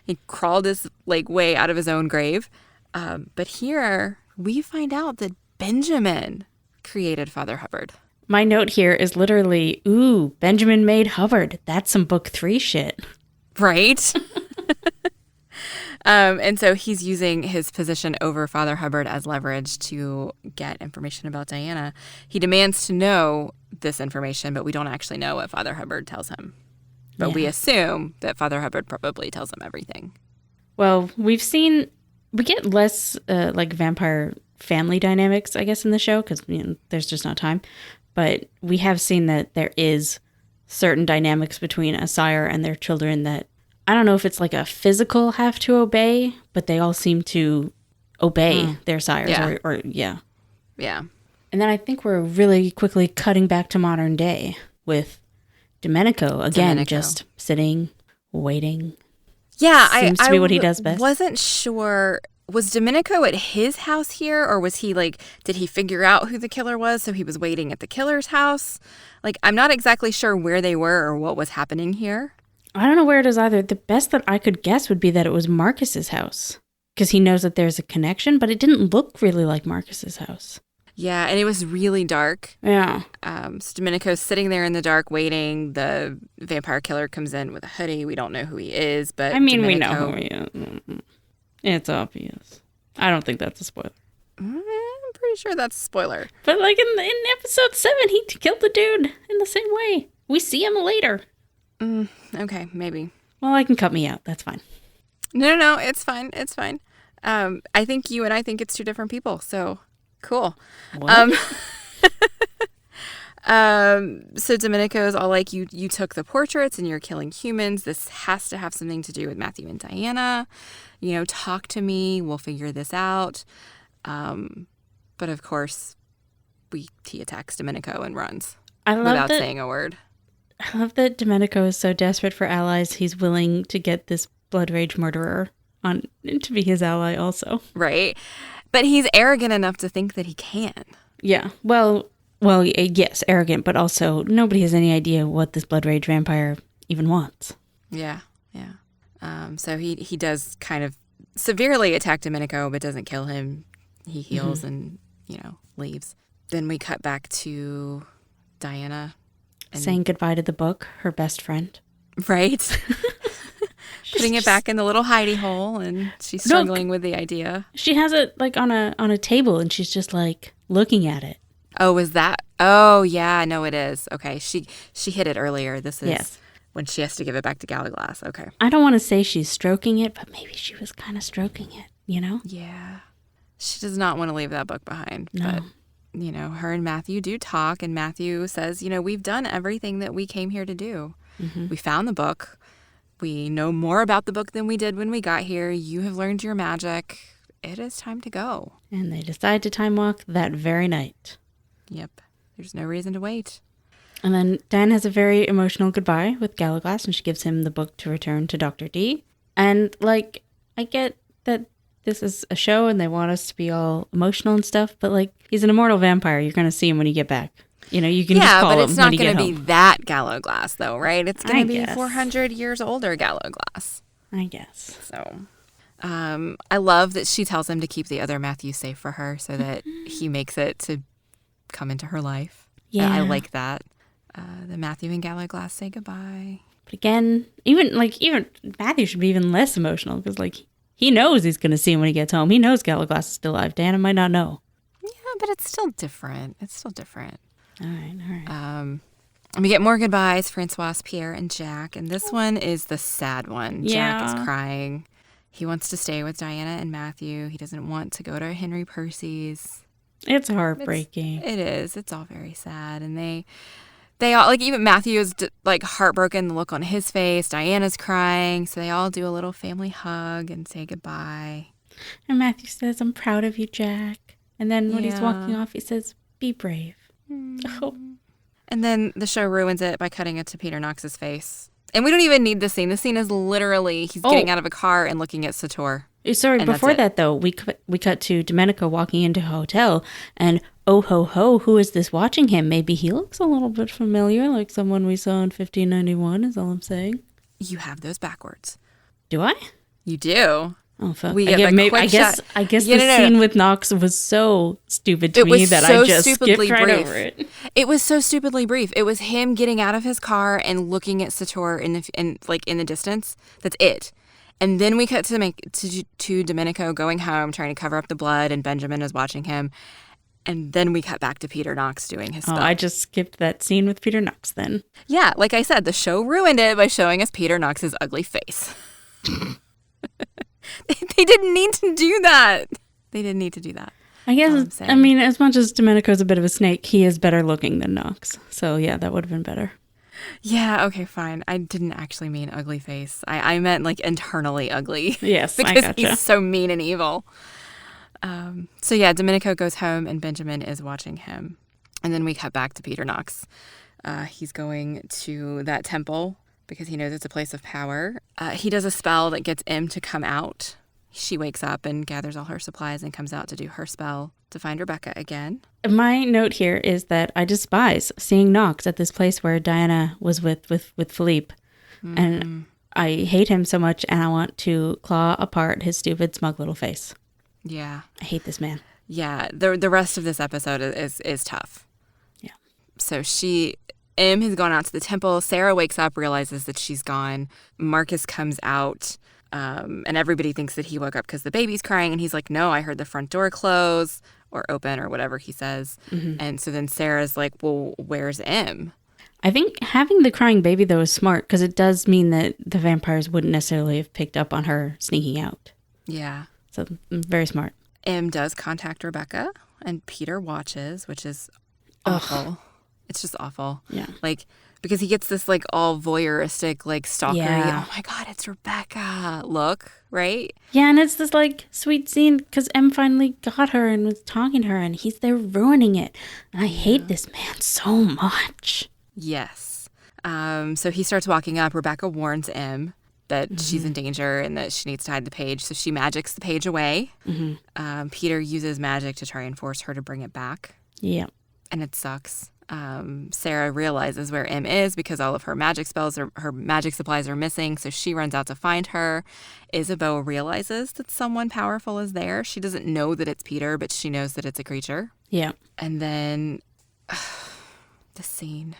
He crawled his way out of his own grave. But here we find out that Benjamin created Father Hubbard. My note here is literally, ooh, Benjamin made Hubbard. That's some book 3 shit. Right? And so he's using his position over Father Hubbard as leverage to get information about Diana. He demands to know this information, but we don't actually know what Father Hubbard tells him. But we assume that Father Hubbard probably tells him everything. Well, we get less vampire family dynamics, I guess, in the show because there's just not time. But we have seen that there is certain dynamics between a sire and their children that I don't know if it's a physical have to obey, but they all seem to obey their sires. Yeah. Yeah. And then I think we're really quickly cutting back to modern day with Domenico again, just sitting, waiting. Yeah, seems to be what he does best. Wasn't sure. Was Domenico at his house here, or was he did he figure out who the killer was, so he was waiting at the killer's house? I'm not exactly sure where they were or what was happening here. I don't know where it is either. The best that I could guess would be that it was Marcus's house because he knows that there's a connection, but it didn't look really like Marcus's house. Yeah, and it was really dark. Yeah. So Domenico's sitting there in the dark waiting. The vampire killer comes in with a hoodie. We don't know who he is, but we know who he is. It's obvious. I don't think that's a spoiler. I'm pretty sure that's a spoiler. But in episode 7, he killed the dude in the same way. We see him later. Okay, maybe. Well, I can cut me out. That's fine. No, it's fine. It's fine. I think you and I think it's two different people. So cool. What? So Domenico's all like, you took the portraits and you're killing humans. This has to have something to do with Matthew and Diana. Talk to me. We'll figure this out. But of course, he attacks Domenico and runs without saying a word. I love that Domenico is so desperate for allies, he's willing to get this blood rage murderer on to be his ally also. Right. But he's arrogant enough to think that he can. Yeah. Well, yes, arrogant, but also nobody has any idea what this blood rage vampire even wants. Yeah. So he does kind of severely attack Domenico, but doesn't kill him. He heals and, leaves. Then we cut back to Diana. Saying goodbye to the book, her best friend. Right. Putting it back in the little hidey hole, and she's struggling with the idea. She has it on a table, and she's just looking at it. Oh, is that? Oh, yeah. No, it is. Okay. She hit it earlier. This is when she has to give it back to Galaglass. Okay. I don't want to say she's stroking it, but maybe she was kind of stroking it, Yeah. She does not want to leave that book behind. No. But, her and Matthew do talk, and Matthew says, we've done everything that we came here to do. Mm-hmm. We found the book. We know more about the book than we did when we got here. You have learned your magic. It is time to go. And they decide to time walk that very night. Yep. There's no reason to wait. And then Diana has a very emotional goodbye with Galaglass, and she gives him the book to return to Dr. D. And, I get that this is a show and they want us to be all emotional and stuff, but, he's an immortal vampire. You're going to see him when you get back. You can just call him when you get home. Yeah, but it's not going to be that Galaglass, though, right? It's going to be 400 years older Galaglass. I guess. So, I love that she tells him to keep the other Matthew safe for her so that he makes it to come into her life. Yeah. I like that. The Matthew and Galaglass say goodbye. But again, even Matthew should be even less emotional because, he knows he's going to see him when he gets home. He knows Galaglass is still alive. Diana might not know. Yeah, but it's still different. All right. We get more goodbyes, Francois, Pierre, and Jack. And this one is the sad one. Yeah. Jack is crying. He wants to stay with Diana and Matthew. He doesn't want to go to Henry Percy's. It's heartbreaking. It is. It's all very sad. And they all, even Matthew is heartbroken, the look on his face. Diana's crying. So they all do a little family hug and say goodbye. And Matthew says, "I'm proud of you, Jack." And then when he's walking off, he says, "Be brave." Oh. And then the show ruins it by cutting it to Peter Knox's face. And we don't even need this scene. The scene is literally he's getting out of a car and looking at Sator. Sorry, before that, though, we cut to Domenico walking into a hotel, and oh ho ho, who is this watching him? Maybe he looks a little bit familiar, like someone we saw in 1591, is all I'm saying. You have those backwards. Do I? You do. Oh, fuck. I guess the scene with Knox was so stupid to me that I just skipped right over it. It was so stupidly brief. It was him getting out of his car and looking at Sator in the distance. That's it. And then we cut to Domenico going home, trying to cover up the blood, and Benjamin is watching him. And then we cut back to Peter Knox doing his stuff. I just skipped that scene with Peter Knox then. Yeah, like I said, the show ruined it by showing us Peter Knox's ugly face. They didn't need to do that. I guess, as much as Domenico's a bit of a snake, he is better looking than Knox. So, yeah, that would have been better. Yeah, okay, fine. I didn't actually mean ugly face. I meant, internally ugly. Yes, because I gotcha. He's so mean and evil. So, yeah, Domenico goes home, and Benjamin is watching him. And then we cut back to Peter Knox. He's going to that temple because he knows it's a place of power. He does a spell that gets M to come out. She wakes up and gathers all her supplies and comes out to do her spell to find Rebecca again. My note here is that I despise seeing Knox at this place where Diana was with Philippe. Mm-hmm. And I hate him so much, and I want to claw apart his stupid, smug little face. Yeah. I hate this man. Yeah, the rest of this episode is tough. Yeah. So M has gone out to the temple. Sarah wakes up, realizes that she's gone. Marcus comes out, and everybody thinks that he woke up because the baby's crying. And he's like, no, I heard the front door close or open or whatever he says. Mm-hmm. And so then Sarah's like, well, where's M? I think having the crying baby, though, is smart because it does mean that the vampires wouldn't necessarily have picked up on her sneaking out. Yeah. So very smart. M does contact Rebecca, and Peter watches, which is awful. It's just awful. Yeah. Like, because he gets this, like, all voyeuristic, like, stalkery, Yeah. oh my God, it's Rebecca look, right? Yeah, and it's this, like, sweet scene because M finally got her and was talking to her, and he's there ruining it. And I hate this man so much. Yes. So he starts walking up. Rebecca warns M that she's in danger and that she needs to hide the page. So she magics the page away. Peter uses magic to try and force her to bring it back. Yeah. And it sucks. Sarah realizes where M is because all of her magic spells or her magic supplies are missing. So she runs out to find her. Isabeau realizes that someone powerful is there. She doesn't know that it's Peter, but she knows that it's a creature. Yeah. And then the scene.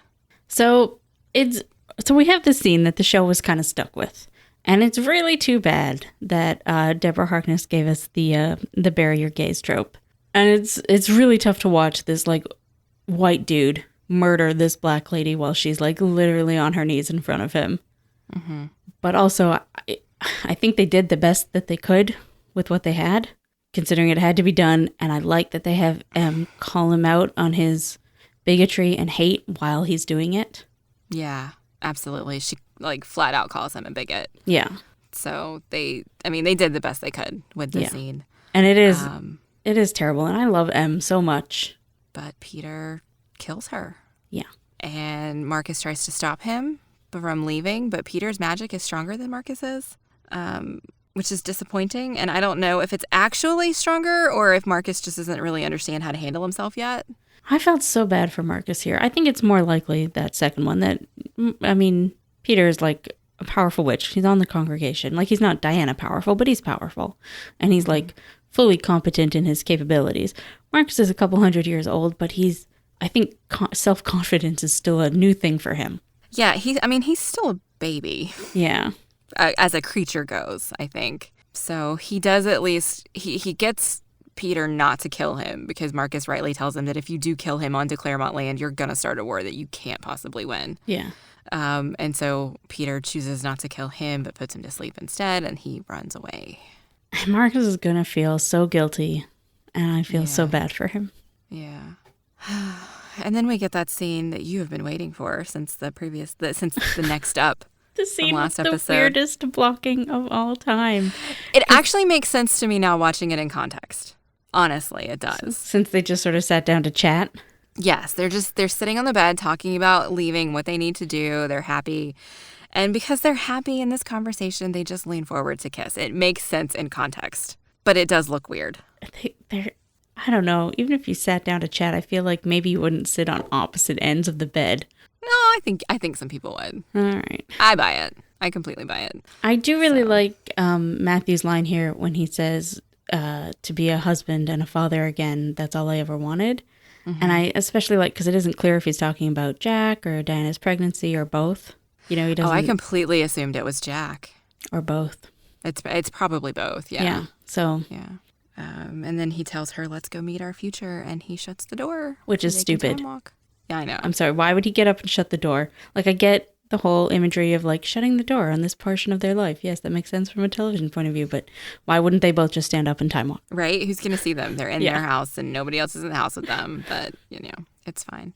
So we have this scene that the show was kind of stuck with. And it's really too bad that Deborah Harkness gave us the bury your gaze trope. And it's really tough to watch this, like, white dude murder this black lady while she's, like, literally on her knees in front of him. But also, I think they did the best that they could with what they had, considering it had to be done. And I like that they have call him out on his bigotry and hate while he's doing it. Yeah, absolutely. She, like, flat out calls him a bigot. Yeah. So they did the best they could with the scene. And it is terrible. And I love M so much. But Peter kills her. Yeah. And Marcus tries to stop him from leaving, but Peter's magic is stronger than Marcus's, which is disappointing. And I don't know if it's actually stronger or if Marcus just doesn't really understand how to handle himself yet. I felt so bad for Marcus here. I think it's more likely that second one that, I mean, Peter is like a powerful witch. He's on the congregation. Like, he's not Diana powerful, but he's powerful. And he's, like, fully competent in his capabilities. Marcus is a couple 100 years old, but I think self-confidence is still a new thing for him. Yeah, he's still a baby. Yeah. As a creature goes, I think. So he does at least, he gets Peter not to kill him because Marcus rightly tells him that if you do kill him on Declaremont land, you're going to start a war that you can't possibly win. Yeah. And so Peter chooses not to kill him, but puts him to sleep instead, and he runs away. Marcus is going to feel so guilty, and I feel so bad for him. Yeah. And then we get that scene that you have been waiting for since the next up. The scene last was episode. The weirdest blocking of all time. It actually makes sense to me now watching it in context. Honestly, it does. Since they just sort of sat down to chat. Yes, they're sitting on the bed talking about leaving, what they need to do. They're happy. And because they're happy in this conversation, they just lean forward to kiss. It makes sense in context, but it does look weird. I don't know. Even if you sat down to chat, I feel like maybe you wouldn't sit on opposite ends of the bed. No, I think some people would. All right. I buy it. I completely buy it. I do really like Matthew's line here when he says, to be a husband and a father again, that's all I ever wanted. Mm-hmm. And I especially like, because it isn't clear if he's talking about Jack or Diana's pregnancy or both. You know, he doesn't. Oh, I completely assumed it was Jack. Or both. It's probably both, yeah. Yeah, so. Yeah. And then he tells her, let's go meet our future, and he shuts the door. Which is stupid. Yeah, I know. I'm sorry, why would he get up and shut the door? Like, I get the whole imagery of, like, shutting the door on this portion of their life. Yes, that makes sense from a television point of view, but why wouldn't they both just stand up and time walk? Right? Who's going to see them? They're in their house, and nobody else is in the house with them, but, you know, it's fine.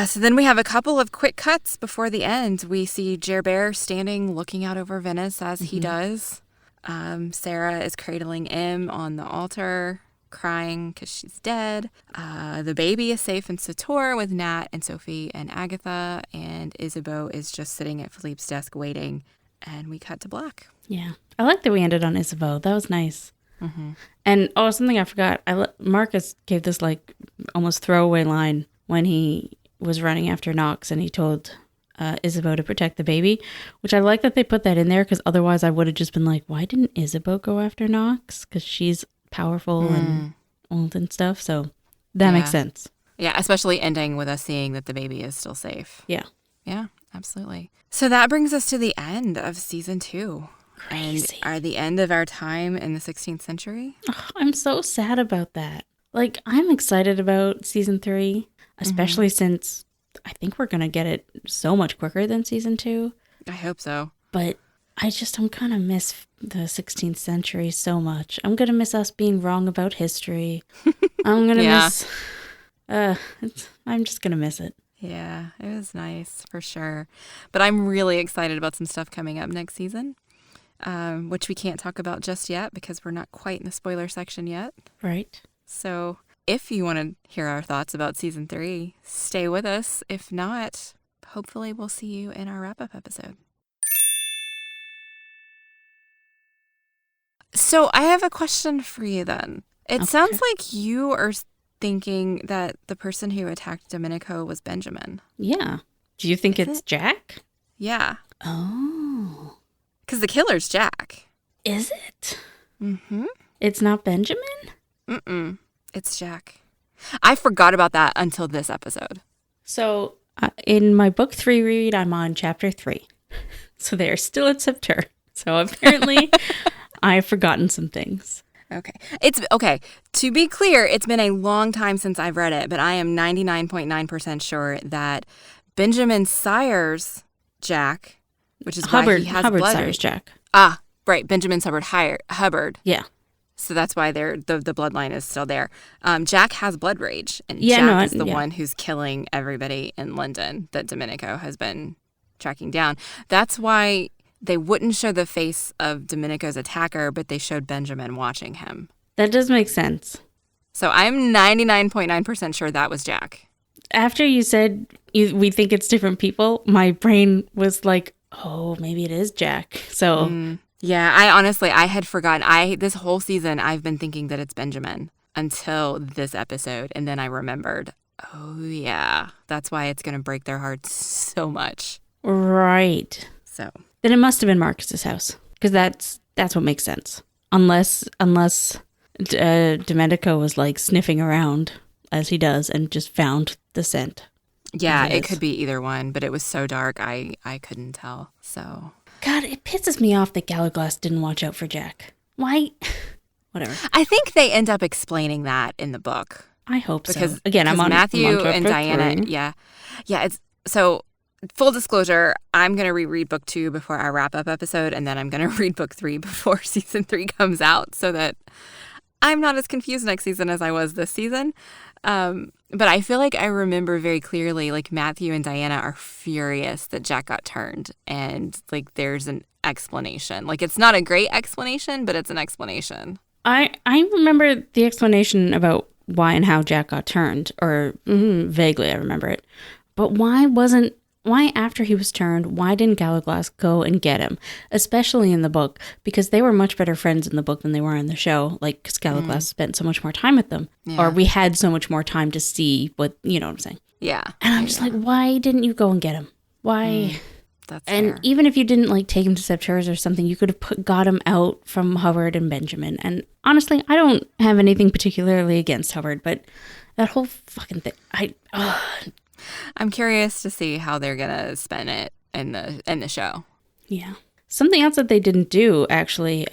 So then we have a couple of quick cuts before the end. We see Gerbert standing, looking out over Venice as he does. Sarah is cradling M on the altar, crying because she's dead. The baby is safe in Sator with Nat and Sophie and Agatha, and Isabeau is just sitting at Philippe's desk waiting, and we cut to black. Yeah. I like that we ended on Isabeau. That was nice. Mm-hmm. And, something I forgot. Marcus gave this, like, almost throwaway line when he was running after Knox, and he told Isabeau to protect the baby, which I like that they put that in there, because otherwise I would have just been like, why didn't Isabeau go after Knox? Because she's powerful and old and stuff, so that makes sense. Yeah, especially ending with us seeing that the baby is still safe. Yeah. Yeah, absolutely. So that brings us to the end of season 2. Crazy. And the end of our time in the 16th century. Oh, I'm so sad about that. Like, I'm excited about season 3. Especially since I think we're going to get it so much quicker than season 2. I hope so. But I'm going to miss the 16th century so much. I'm going to miss us being wrong about history. I'm going to miss... I'm just going to miss it. Yeah, it was nice for sure. But I'm really excited about some stuff coming up next season, which we can't talk about just yet because we're not quite in the spoiler section yet. Right. So if you want to hear our thoughts about season 3, stay with us. If not, hopefully we'll see you in our wrap-up episode. So I have a question for you then. It sounds like you are thinking that the person who attacked Domenico was Benjamin. Yeah. Do you think it's Jack? Yeah. Oh. Because the killer's Jack. Is it? Mm-hmm. It's not Benjamin? Mm-mm. It's Jack. I forgot about that until this episode. So in my book 3 read, I'm on chapter 3. So they're still at September. So apparently I've forgotten some things. Okay. To be clear, it's been a long time since I've read it, but I am 99.9% sure that Benjamin Sire's Jack, which is why he has Hubbard blood. Sire's Jack. Ah, right. Benjamin Hubbard. Yeah. So that's why the bloodline is still there. Jack has blood rage, and Jack is the one who's killing everybody in London that Domenico has been tracking down. That's why they wouldn't show the face of Domenico's attacker, but they showed Benjamin watching him. That does make sense. So I'm 99.9% sure that was Jack. After you said we think it's different people, my brain was like, oh, maybe it is Jack. So... Yeah, I had forgotten. This whole season, I've been thinking that it's Benjamin until this episode. And then I remembered, oh, yeah, that's why it's going to break their hearts so much. Right. So then it must have been Marcus's house, because that's what makes sense. Unless Domenico was like sniffing around as he does and just found the scent. Yeah, it could be either one, but it was so dark, I couldn't tell. So... God, it pisses me off that Galaglass didn't watch out for Jack. Why? Whatever. I think they end up explaining that in the book. I hope because, so. Again, I'm on Matthew I'm on and Diana. 3. Yeah. It's so. Full disclosure, I'm going to reread book 2 before our wrap-up episode, and then I'm going to read book 3 before season 3 comes out so that I'm not as confused next season as I was this season. But I feel like I remember very clearly, like, Matthew and Diana are furious that Jack got turned, and, like, there's an explanation. Like, it's not a great explanation, but it's an explanation. I remember the explanation about why and how Jack got turned, or vaguely I remember it. But why after he was turned, why didn't Galaglass go and get him? Especially in the book, because they were much better friends in the book than they were in the show. Like, because Galaglass spent so much more time with them. Yeah. Or we had so much more time to see what, you know what I'm saying? Yeah. And I'm just like, why didn't you go and get him? Why? That's and fair. Even if you didn't, like, take him to September or something, you could have got him out from Hubbard and Benjamin. And honestly, I don't have anything particularly against Hubbard, but that whole fucking thing, I'm curious to see how they're gonna spin it in the show. Yeah. Something else that they didn't do actually,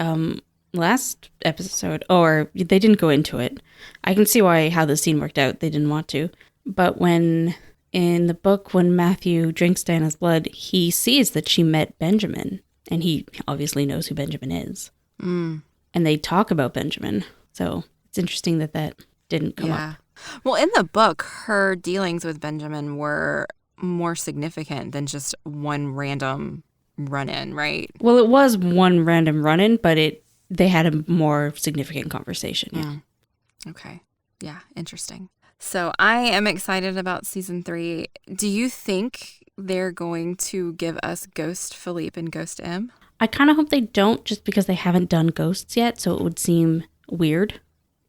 last episode, or they didn't go into it. I can see how the scene worked out. They didn't want to, but in the book, when Matthew drinks Diana's blood, he sees that she met Benjamin, and he obviously knows who Benjamin is. And they talk about Benjamin, so it's interesting that didn't come up. Well, in the book, her dealings with Benjamin were more significant than just one random run-in, right? Well, it was one random run-in, but they had a more significant conversation, yeah. Okay. Yeah, interesting. So I am excited about season 3. Do you think they're going to give us Ghost Philippe and Ghost M? I kind of hope they don't, just because they haven't done ghosts yet, so it would seem weird.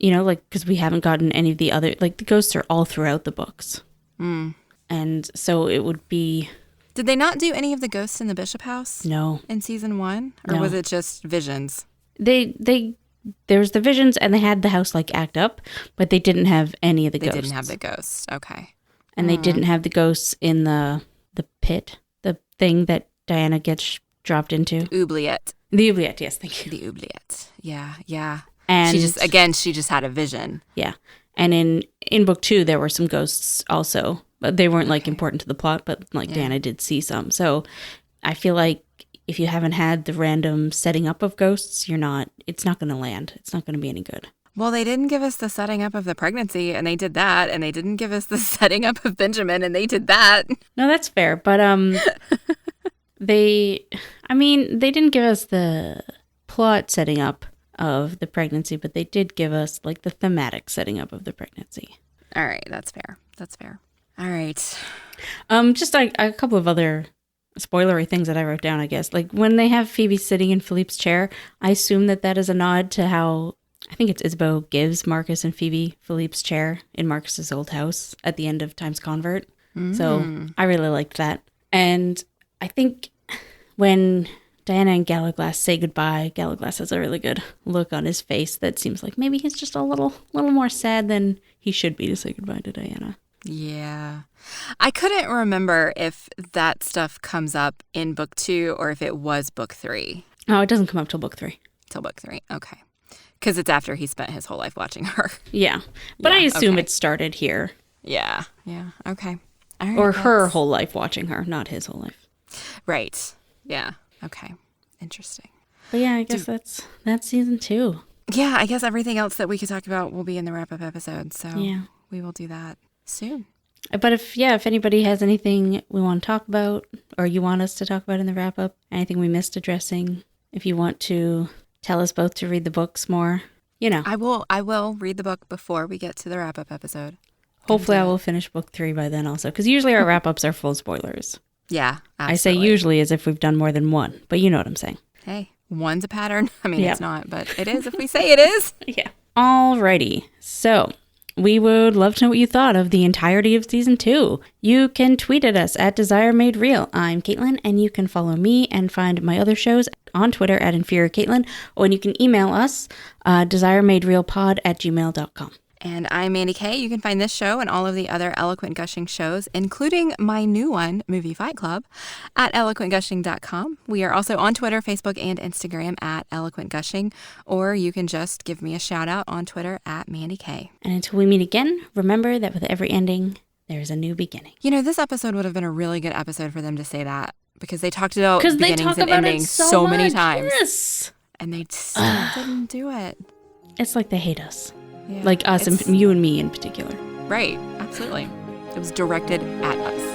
You know, like, because we haven't gotten any of the other, like, the ghosts are all throughout the books. And so it would be... Did they not do any of the ghosts in the Bishop House? No. In season 1? Or was it just visions? There's the visions, and they had the house, like, act up, but they didn't have any of the ghosts. They didn't have the ghosts. Okay. And they didn't have the ghosts in the pit, the thing that Diana gets dropped into. Oubliette. The oubliette, yes, thank you. The oubliette. Yeah. And she just had a vision. Yeah. And in book 2, there were some ghosts also, but they weren't like important to the plot, but like Diana did see some. So I feel like if you haven't had the random setting up of ghosts, it's not going to land. It's not going to be any good. Well, they didn't give us the setting up of the pregnancy, and they did that. And they didn't give us the setting up of Benjamin, and they did that. No, that's fair. But they didn't give us the plot setting up of the pregnancy, but they did give us like the thematic setting up of the pregnancy. All right. That's fair. That's fair. All right. Just a couple of other spoilery things that I wrote down, I guess. Like when they have Phoebe sitting in Philippe's chair, I assume that is a nod to how, I think it's Isabeau gives Marcus and Phoebe Philippe's chair in Marcus's old house at the end of Time's Convert. So I really liked that. And I think when Diana and Galaglass say goodbye, Galaglass has a really good look on his face that seems like maybe he's just a little more sad than he should be to say goodbye to Diana. Yeah. I couldn't remember if that stuff comes up in book 2 or if it was book 3. Oh, it doesn't come up till book 3. Till book 3. Okay. Because it's after he spent his whole life watching her. Yeah. But yeah, I assume it started here. Yeah. Yeah. Okay. All right, or her whole life watching her, not his whole life. Right. Yeah. Okay. Interesting. But yeah, I guess that's season 2. Yeah, I guess everything else that we could talk about will be in the wrap-up episode. So yeah, we will do that soon. But if anybody has anything we want to talk about or you want us to talk about in the wrap-up, anything we missed addressing, if you want to tell us both to read the books more, I will read the book before we get to the wrap-up episode. Hopefully I will finish book 3 by then also, because usually our wrap-ups are full spoilers. Yeah, absolutely. I say usually as if we've done more than one, but you know what I'm saying. Hey, one's a pattern. I mean, It's not, but it is if we say it is. Yeah. Alrighty. So we would love to know what you thought of the entirety of season 2. You can tweet at us at DesireMadeReal. I'm Caitlin, and you can follow me and find my other shows on Twitter at InferiorCaitlin, or you can email us, DesireMadeRealPod@gmail.com. And I'm Mandy Kay. You can find this show and all of the other Eloquent Gushing shows, including my new one, Movie Fight Club, at eloquentgushing.com. We are also on Twitter, Facebook, and Instagram at Eloquent Gushing, or you can just give me a shout out on Twitter at Mandy Kay. And until we meet again, remember that with every ending, there's a new beginning. This episode would have been a really good episode for them to say that, because they talked about beginnings and endings so many times. Yes. And they still didn't do it. It's like they hate us. Yeah, like us and you and me in particular. Right. Absolutely. It was directed at us.